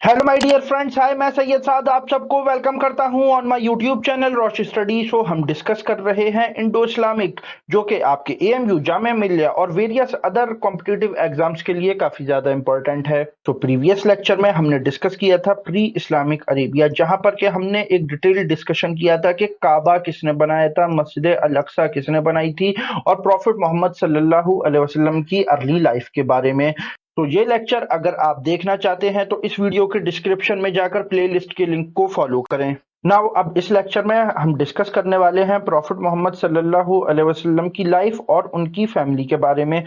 Hello my dear friends, hi, मैं सैयद साद आप सबको वेलकम करता हूं on my YouTube channel Rosh study show. हम डिस्कस कर रहे हैं इंडो इस्लामिक, जो कि आपके एएमयू, जामिया मिलिया और वेरियस अदर कॉम्पिटिटिव एग्जाम्स के लिए काफी ज्यादा इंपॉर्टेंट है। तो प्रीवियस लेक्चर में हमने डिस्कस किया था प्री इस्लामिक अरेबिया, जहां पर के हमने एक डिटेल डिस्कशन किया था कि काबा किसने बनाया था, मस्जिद अल अक्सा किसने बनाई थी, और प्रॉफिट मोहम्मद सल्लल्लाहु अलैहि वसल्लम की अर्ली लाइफ के बारे में। तो ये लेक्चर अगर आप देखना चाहते हैं तो इस वीडियो के डिस्क्रिप्शन में जाकर प्लेलिस्ट के लिंक को फॉलो करें। नाउ अब इस लेक्चर में हम डिस्कस करने वाले हैं प्रॉफिट मोहम्मद सल्लल्लाहु अलैहि वसल्लम की लाइफ और उनकी फैमिली के बारे में।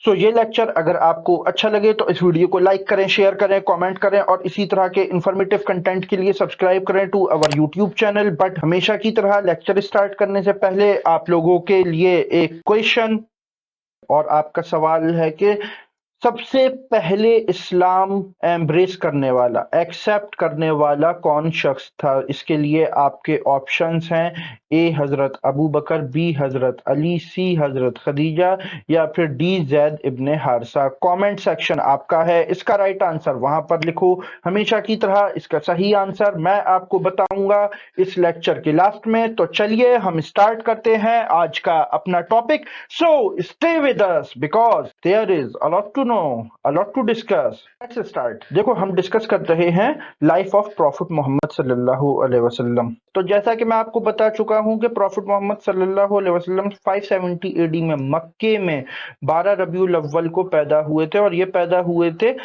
सो ये लेक्चर अगर आपको अच्छा लगे तो इस वीडियो को लाइक करें, शेयर करें, कमेंट करें और इसी तरह के इंफॉर्मेटिव कंटेंट के लिए सब्सक्राइब करें to our YouTube channel. But हमेशा की तरह लेक्चर स्टार्ट करने से पहले आप लोगों के लिए एक क्वेश्चन और आपका सवाल है कि सबसे पहले इस्लाम एम्ब्रेस करने वाला, एक्सेप्ट करने वाला कौन शख्स था? इसके लिए आपके ऑप्शंस हैं ए हजरत अबू बकर, बी हजरत अली, सी हजरत खदीजा या फिर डी जैद इब्ने हारसा। कमेंट सेक्शन आपका है, इसका राइट आंसर वहां पर लिखो। हमेशा की तरह इसका सही आंसर मैं आपको बताऊंगा इस लेक्चर के लास्ट में। तो चलिए हम स्टार्ट करते हैं आज का अपना topic. So stay with us because there is a lot to know, a lot to discuss. Let's start. देखो हम डिस्कस कर रहे हैं लाइफ ऑफ प्रॉफिट मोहम्मद सल्लल्लाहु अलैहि वसल्लम। तो जैसा कि मैं आपको बता चुका हूं कि प्रॉफिट मोहम्मद सल्लल्लाहु अलैहि वसल्लम 570 एडी में मक्के में 12 रबीउल अव्वल को पैदा हुए थे, और ये पैदा हुए थे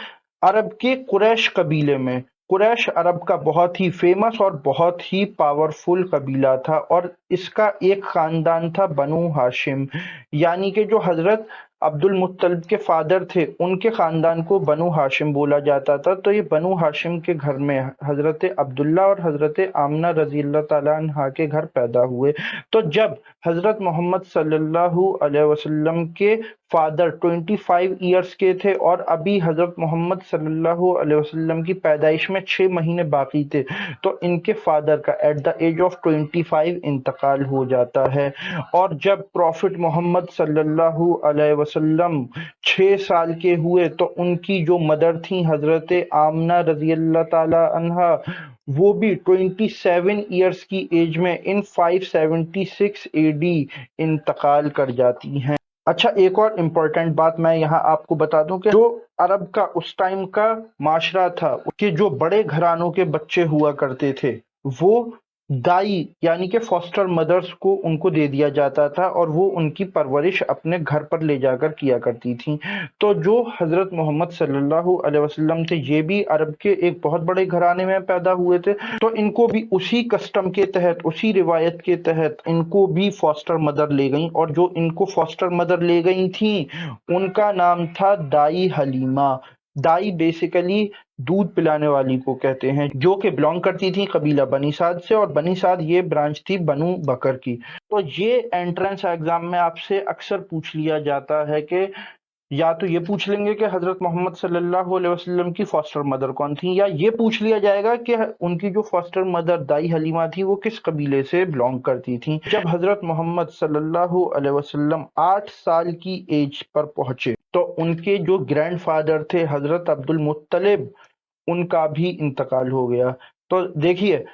अरब के कुरैश कबीले में। कुरैश अरब का बहुत ही फेमस और बहुत ही पावरफुल कबीला था, और इसका एक खानदान था बनु हाशिम, यानी कि जो हजरत अब्दुल मुत्तलिब के फादर थे उनके खानदान को बनु हाशिम बोला जाता था। तो ये बनु हाशिम के घर में हजरत अब्दुल्ला और हजरत आमना रजी अल्लाह ताला अन्हा के घर पैदा हुए। तो जब हजरत मोहम्मद सल्लल्लाहु अलैहि वसल्लम के फादर 25 इयर्स के थे और अभी हजरत मोहम्मद सल्लल्लाहु अलैहि वसल्लम की पैदाइश में 6 महीने बाकी थे, तो इनके फादर का एट द एज ऑफ 25 इंतकाल हो जाता है। और जब प्रॉफिट मोहम्मद सल्लल्लाहु अलैहि वसल्लम 6 साल के हुए तो उनकी जो मदर थी हजरत आमना रजी अल्लाह ताला अन्हा, वो भी 27 इयर्स की एज में इन 576 एडी इंतकाल कर जाती हैं। अच्छा, एक और इम्पोर्टेंट बात मैं यहाँ आपको बता दूं कि जो अरब का उस टाइम का माशरा था, उसके जो बड़े घरानों के बच्चे हुआ करते थे वो दाई यानी कि फॉस्टर मदर्स को उनको दे दिया जाता था, और वो उनकी परवरिश अपने घर पर ले जाकर किया करती थी। तो जो हजरत मोहम्मद सल्लल्लाहु अलैहि वसल्लम थे ये भी अरब के एक बहुत बड़े घराने में पैदा हुए थे, तो इनको भी उसी कस्टम के तहत, उसी रिवायत के तहत इनको भी फॉस्टर मदर ले गई, और जो इनको फॉस्टर मदर ले गई थी उनका नाम था दाई हलीमा। दाई बेसिकली दूध पिलाने वाली को कहते हैं, जो कि बिलोंग करती थी कबीला बनी साद से, और बनी साद ये ब्रांच थी बनु बकर की। तो ये एंट्रेंस एग्जाम में आपसे अक्सर पूछ लिया जाता है कि या तो ये पूछ लेंगे कि हजरत मोहम्मद सल्लल्लाहु अलैहि वसल्लम की फॉस्टर मदर कौन थी, या ये पूछ लिया जाएगा कि उनकी जो फॉस्टर मदर दाई हलीमा थी वो किस कबीले से बिलोंग करती थी। जब हजरत मोहम्मद सल्लल्लाहु अलैहि वसल्लम 8 साल की एज पर पहुंचे तो उनके जो ग्रैंडफादर थे हजरत अब्दुल मुत्तलिब, उनका भी इंतकाल हो गया। तो देखिए,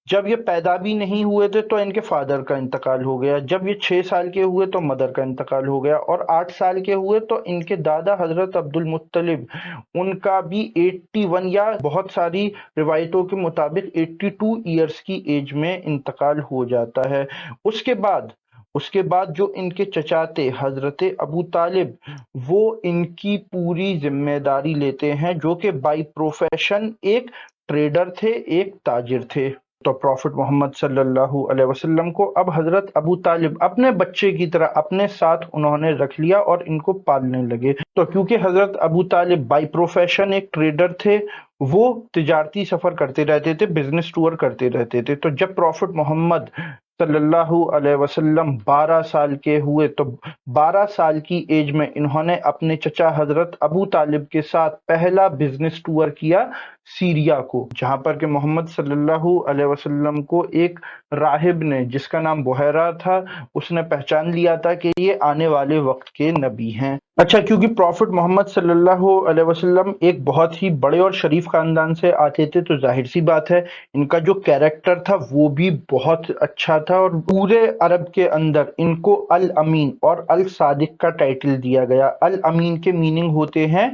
जब ये पैदा भी नहीं हुए थे तो इनके फादर का इंतकाल हो गया, जब ये 6 साल के हुए तो मदर का इंतकाल हो गया, और 8 साल के हुए तो इनके दादा हजरत अब्दुल मुत्तलिब, उनका भी 81 या बहुत सारी रिवायतों के मुताबिक 82 इयर्स की एज में इंतकाल हो जाता है। उसके बाद जो इनके चचा थे हजरत अबू तालिब, वो इनकी पूरी जिम्मेदारी लेते हैं, जो कि बाई प्रोफेशन एक ट्रेडर थे, एक ताजिर थे। तो प्रॉफिट मोहम्मद सल्लल्लाहु अलैहि वसल्लम को अब हजरत अबू तालिब अपने बच्चे की तरह अपने साथ उन्होंने रख लिया और इनको पालने लगे। तो क्योंकि हजरत अबू तालिब बाई प्रोफेशन एक ट्रेडर थे, वो तिजारती सफर करते रहते थे, बिजनेस टूर करते रहते थे, तो जब प्रॉफिट मोहम्मद सल्लल्लाहु अलैहि वसल्लम 12 साल के हुए तो 12 साल की एज में इन्होंने अपने चचा हजरत अबू तालिब के साथ पहला बिजनेस टूर किया सीरिया को, जहां पर कि मोहम्मद सल्लल्लाहु अलैहि वसल्लम को एक राहिब ने, जिसका नाम बुहैरा था, उसने पहचान लिया था कि ये आने वाले वक्त के नबी हैं। अच्छा, क्योंकि प्रॉफिट मोहम्मद सल्लल्लाहु अलैहि वसल्लम एक बहुत ही बड़े और शरीफ खानदान से आते थे, तो जाहिर सी बात है इनका जो कैरेक्टर था वो भी बहुत अच्छा था, और पूरे अरब के अंदर इनको अल अमीन और अल सादिक का टाइटल दिया गया। अल अमीन के मीनिंग होते हैं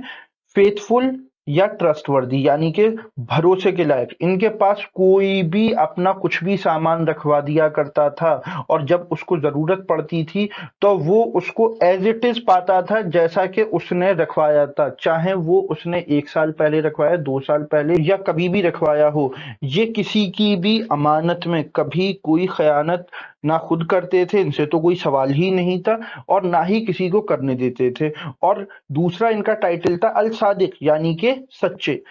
फेथफुल या ट्रस्टवर्दी, यानी कि भरोसे के लायक। इनके पास कोई भी अपना कुछ भी सामान रखवा दिया करता था, और जब उसको जरूरत पड़ती थी तो वो उसको एज इट इज पाता था जैसा कि उसने रखवाया था, चाहे वो उसने 1 साल पहले रखवाया, 2 साल पहले, या कभी भी रखवाया हो। ये किसी की भी अमानत में कभी कोई खयानत ना खुद करते थे, इनसे तो कोई सवाल ही नहीं था, और ना ही किसी को करने देते थे। और दूसरा इनका टाइटल था अल सादिक, यानी कि सच्चे।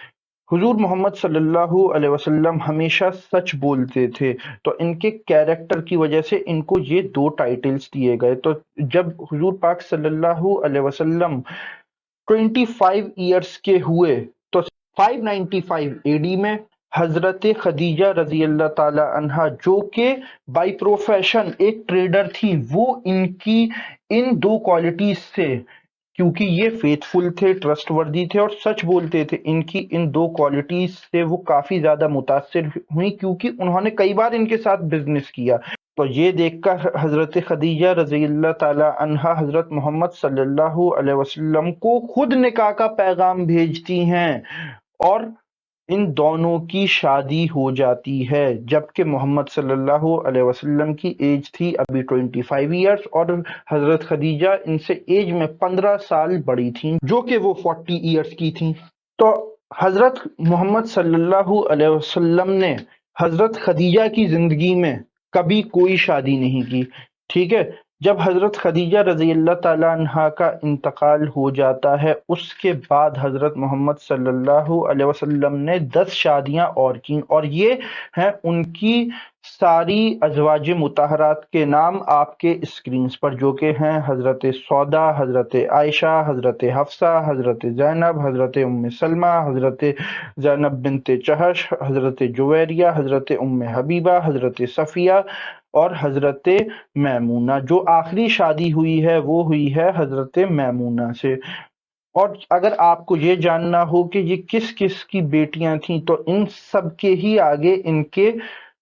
हुजूर मोहम्मद सल्लल्लाहु अलैहि वसल्लम हमेशा सच बोलते थे, तो इनके कैरेक्टर की वजह से इनको ये 2 टाइटल्स दिए गए। तो जब हुजूर पाक सल्लल्लाहु अलैहि वसल्लम 25 ईयर्स के हुए तो 595 एडी में हजरत खदीजा रजी अल्लाह ताला अन्हा, जो कि बाय प्रोफेशन एक ट्रेडर थी, वो इनकी इन 2 क्वालिटीज से, क्योंकि ये फेथफुल थे, ट्रस्टवर्दी थे और सच बोलते थे, इनकी इन 2 क्वालिटीज से वो काफी ज्यादा मुतासिर हुई, क्योंकि उन्होंने कई बार इनके साथ बिजनेस किया। तो ये देखकर हजरत खदीजा रजी अल्लाह ताला अन्हा हजरत मोहम्मद सल्लल्लाहु अलैहि वसल्लम को खुद निकाह का पैगाम भेजती हैं, और इन दोनों की शादी हो जाती है, जबकि मोहम्मद सल्लल्लाहु अलैहि वसल्लम की एज थी अभी 25 ईयर्स, और हजरत खदीजा इनसे एज में 15 साल बड़ी थी, जो कि वो 40 ईयर्स की थी। तो हजरत मोहम्मद सल्लल्लाहु अलैहि वसल्लम ने हजरत खदीजा की जिंदगी में कभी कोई शादी नहीं की, ठीक है। जब हजरत खदीजा रजी अल्लाह ताला अन्हा का इंतकाल हो जाता है, उसके बाद हजरत मोहम्मद सल्लल्लाहु अलैहि वसल्लम ने 10 शादियां और की, और ये हैं उनकी सारी अजवाज मुताहरात के नाम आपके स्क्रीन पर, जो कि हैं हजरत सौदा, हजरत आयशा, हजरत हफ्सा, हजरत जैनब, हजरत उम्मे सलमा, हजरत जैनब बिनते चहश, हजरत जुवैरिया, हजरत उम्मे हबीबा, हजरत सफिया और हजरत मैमूना। जो आखिरी शादी हुई है वो हुई है हजरत मैमूना से। और अगर आपको ये जानना हो कि ये किस किस की बेटियां थीं, तो इन सब के ही आगे इनके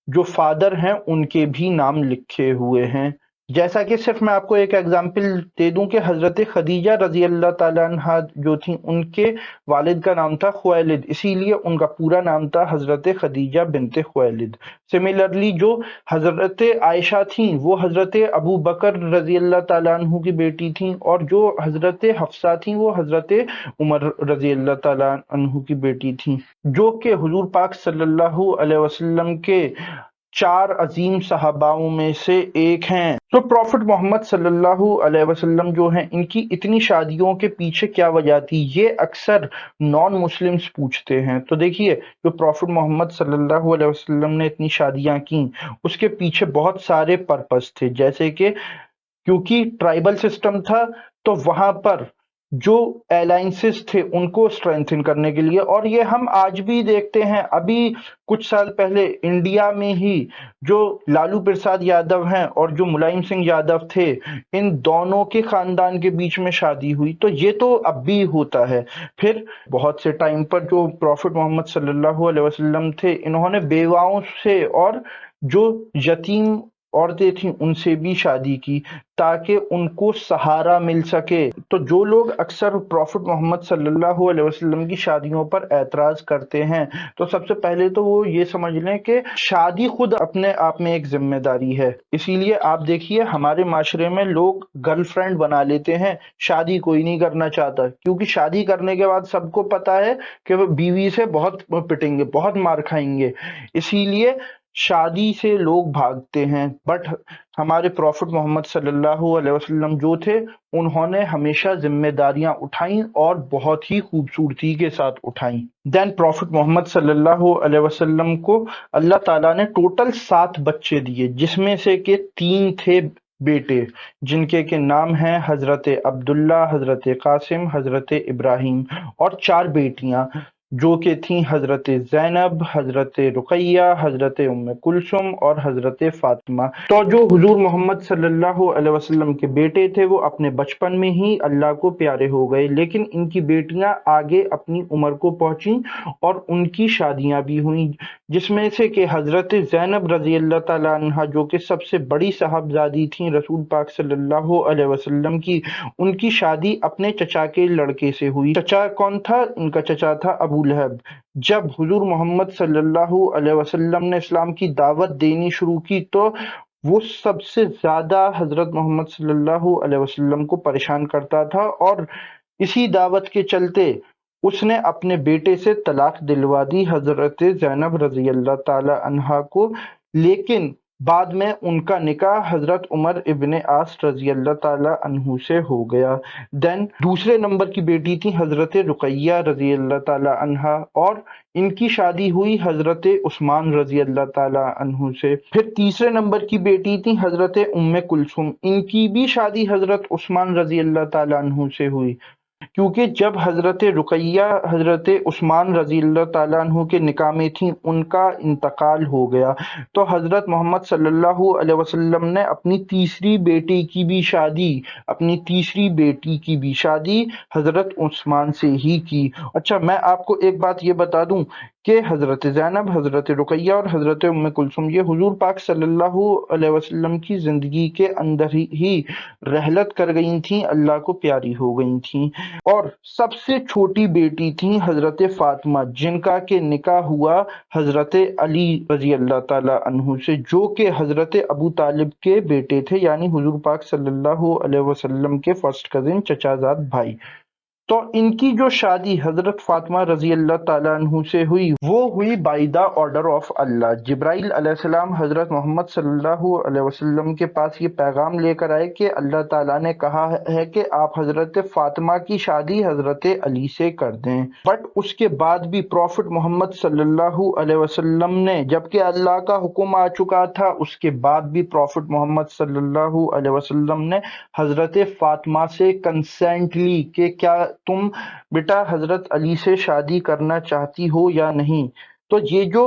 जो फादर हैं उनके भी नाम लिखे हुए हैं। जैसा कि सिर्फ मैं आपको एक एग्जांपल दे दूं कि हजरत खदीजा रजी अल्लाह ताला अन्हा जो थी, उनके वालिद का नाम था खुवैलिद, इसीलिए उनका पूरा नाम था हजरत खदीजा बिनते खुवैलिद। सिमिलरली जो हजरत आयशा थी वो हजरत अबू बकर रजी अल्लाह ताला अन्हु की बेटी थी, और जो हजरत हफ्सा थी वो हजरत उमर रजी अल्लाह ताला अन्हु की बेटी थी, जो कि हुजूर पाक सल्लल्लाहु अलैहि वसल्लम के 4 अजीम सहाबाओं में से एक हैं। तो प्रॉफिट मोहम्मद सल्लल्लाहु अलैहि वसल्लम जो हैं, इनकी इतनी शादियों के पीछे क्या वजह थी, ये अक्सर नॉन मुस्लिम्स पूछते हैं। तो देखिए, जो प्रॉफिट मोहम्मद सल्लल्लाहु अलैहि वसल्लम ने इतनी शादियां की, उसके पीछे बहुत सारे पर्पस थे। जैसे कि क्योंकि ट्राइबल सिस्टम था, तो वहां पर जो अलायंसेस थे उनको स्ट्रेंथन करने के लिए, और ये हम आज भी देखते हैं। अभी कुछ साल पहले इंडिया में ही जो लालू प्रसाद यादव हैं और जो मुलायम सिंह यादव थे, इन दोनों के खानदान के बीच में शादी हुई, तो ये तो अब भी होता है। फिर बहुत से टाइम पर जो प्रॉफिट मोहम्मद सल्लल्लाहु अलैहि वसल्लम थे, इन्होंने बेवाओं से और जो यतीम औरतें थीं उनसे भी शादी की, ताकि उनको सहारा मिल सके। तो जो लोग अक्सर प्रॉफिट मोहम्मद सल्लल्लाहु अलैहि वसल्लम की शादियों पर ऐतराज करते हैं, तो सबसे पहले तो वो ये समझ लें कि शादी खुद अपने आप में एक जिम्मेदारी है। इसीलिए आप देखिए, हमारे माशरे में लोग गर्लफ्रेंड बना लेते हैं, शादी कोई नहीं करना चाहता, क्योंकि शादी करने के बाद सबको पता है कि वो बीवी से बहुत पिटेंगे, बहुत मार खाएंगे। इसीलिए शादी से लोग भागते हैं, बट हमारे प्रॉफिट मोहम्मद सल्लल्लाहु अलैहि वसल्लम जो थे, उन्होंने हमेशा जिम्मेदारियां उठाई और बहुत ही खूबसूरती के साथ उठाई। देन प्रॉफिट मोहम्मद सल्लल्लाहु अलैहि वसल्लम को अल्लाह ताला ने टोटल 7 बच्चे दिए, जिसमें से के 3 थे बेटे, जिनके के नाम हैं हजरत अब्दुल्ला, हजरत कासिम, हजरत इब्राहिम, और 4 बेटियां जो कि थी हजरत ज़ैनब, हजरत रुकैया, हजरत उम्मे कुलसुम और हजरत फातिमा। तो जो हुजूर मोहम्मद सल्लल्लाहु अलैहि वसल्लम के बेटे थे वो अपने बचपन में ही अल्लाह को प्यारे हो गए, लेकिन इनकी बेटियां आगे अपनी उम्र को पहुंची और उनकी शादियां भी हुई, जिसमें से कि हजरत ज़ैनब रजी अल्लाह ताला अन्हा जो कि सबसे बड़ी साहबजादी थी रसूल पाक सल्लल्लाहु अलैहि वसल्लम की, उनकी शादी अपने चचा के लड़के से हुई। चचा कौन था? उनका चचा था अबू लहब। जब हुजूर मोहम्मद सल्लल्लाहु अलैहि वसल्लम ने इस्लाम की दावत देनी शुरू की तो वो सबसे ज्यादा हजरत मोहम्मद सल्लल्लाहु अलैहि वसल्लम को परेशान करता था, और इसी दावत के चलते उसने अपने बेटे से तलाक दिलवा दी हजरत ज़ैनब रजी अल्लाह ताला अन्हा को, लेकिन बाद में उनका निकाह हजरत उमर इब्ने आस रजी अल्लाह ताला अन्हु से हो गया। देन दूसरे नंबर की बेटी थी हजरत रुकैया रजी अल्लाह ताला अन्हा, और इनकी शादी हुई हजरत उस्मान रजी अल्लाह ताला अन्हु से। फिर तीसरे नंबर की बेटी थी हजरत उम्मे कुलसुम, इनकी भी शादी हजरत उस्मान रजी अल्लाह ताला अन्हु से हुई, क्योंकि जब हजरत रुकैया हजरत उस्मान रजी अल्लाह ताला अन्हु के निकाह में थी, उनका इंतकाल हो गया, तो हजरत मोहम्मद सल्लल्लाहु अलैहि वसल्लम ने अपनी तीसरी बेटी की भी शादी हजरत उस्मान से ही की। अच्छा, मैं आपको एक बात ये बता दूं कि हजरत ज़ैनब, हजरत रुकैया और हजरत उम्मे कुलसुम ये हुजूर पाक सल्लल्लाहु अलैहि वसल्लम की जिंदगी के अंदर ही रहलत कर गई थी, अल्लाह को प्यारी हो गई थी। और सबसे छोटी बेटी थी हजरत फातिमा, जिनका के निकाह हुआ हजरत अली रजी अल्लाह ताला अन्हु से, जो कि हजरत अबू तालिब के बेटे थे, यानी हुजूर पाक सल्लल्लाहु अलैहि वसल्लम के फर्स्ट कजिन, चचाजाद भाई। तो इनकी जो शादी हजरत फातिमा रजी अल्लाह ताला अन्हु से हुई वो हुई बाय द ऑर्डर ऑफ अल्लाह। जिब्राइल अलैहिस्सलाम हजरत मोहम्मद सल्लल्लाहु अलैहि वसल्लम के पास ये पैगाम लेकर आए कि अल्लाह ताला ने कहा है कि आप हजरत फातिमा की शादी हजरत अली से कर दें। बट उसके बाद भी प्रॉफिट मोहम्मद सल्लल्लाहु अलैहि वसल्लम ने, जबकि अल्लाह का हुक्म आ चुका था, उसके बाद भी प्रॉफिट मोहम्मद सल्लल्लाहु अलैहि वसल्लम ने हजरत फातिमा से कंसेंट ली कि क्या तुम बेटा हजरत अली से शादी करना चाहती हो या नहीं। तो ये जो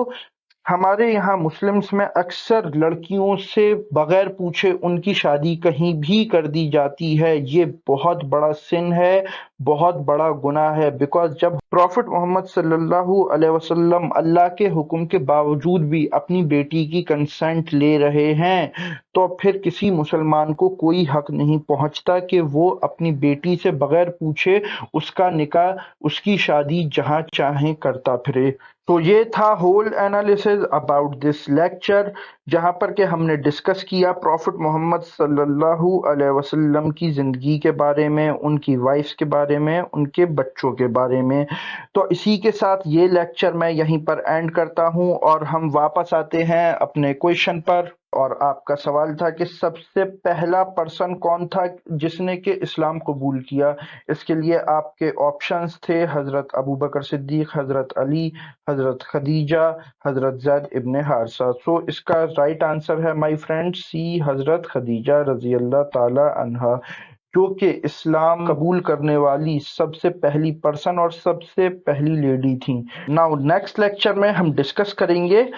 हमारे यहाँ मुस्लिम्स में अक्सर लड़कियों से बगैर पूछे उनकी शादी कहीं भी कर दी जाती है, ये बहुत बड़ा सिन है, बहुत बड़ा गुनाह है। बिकॉज जब प्रॉफिट मोहम्मद सल्लल्लाहु अलैहि वसल्लम अल्लाह के हुक्म के बावजूद भी अपनी बेटी की कंसेंट ले रहे हैं, तो फिर किसी मुसलमान को कोई हक नहीं पहुंचता कि वो अपनी बेटी से बगैर पूछे उसका निकाह, उसकी शादी जहां चाहे करता फिरे। तो ये था whole analysis about this lecture, जहां पर के हमने डिस्कस किया प्रॉफिट मोहम्मद सल्लल्लाहु अलैहि वसल्लम की ज़िंदगी के बारे में, उनकी वाइफ्स के बारे में, उनके बच्चों के बारे में। तो इसी के साथ ये लेक्चर मैं यहीं पर एंड करता हूं और हम वापस आते हैं अपने क्वेश्चन पर। और आपका सवाल था कि सबसे पहला पर्सन कौन था जिसने के इस्लाम कबूल किया। इसके लिए आपके ऑप्शंस थे हजरत अबू बकर सिद्दीक, हजरत अली, हजरत खदीजा, हजरत ज़ैद इब्ने हारिसा। सो इसका राइट आंसर है माय फ्रेंड सी, हजरत खदीजा रजी अल्लाह ताला अन्हा, जो कि इस्लाम कबूल करने वाली सबसे पहली पर्सन और सबसे पहली लेडी थी। नाउ नेक्स्ट लेक्चर में हम डिस्कस करेंगे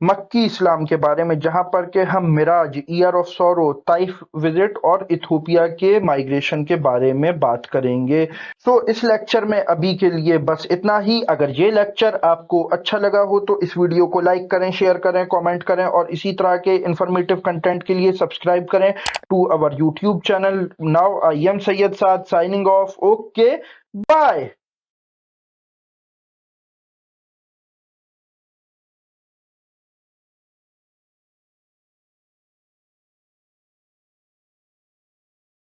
मक्की इस्लाम के बारे में, जहां पर के हम मिराज, year of sorrow, Taif visit और इथोपिया के माइग्रेशन के बारे में बात करेंगे। तो इस लेक्चर में अभी के लिए बस इतना ही। अगर ये लेक्चर आपको अच्छा लगा हो तो इस वीडियो को लाइक करें, शेयर करें, कमेंट करें, और इसी तरह के इंफॉर्मेटिव कंटेंट के लिए सब्सक्राइब करें to our YouTube channel. Now I am Syed Saad signing off. Okay, bye.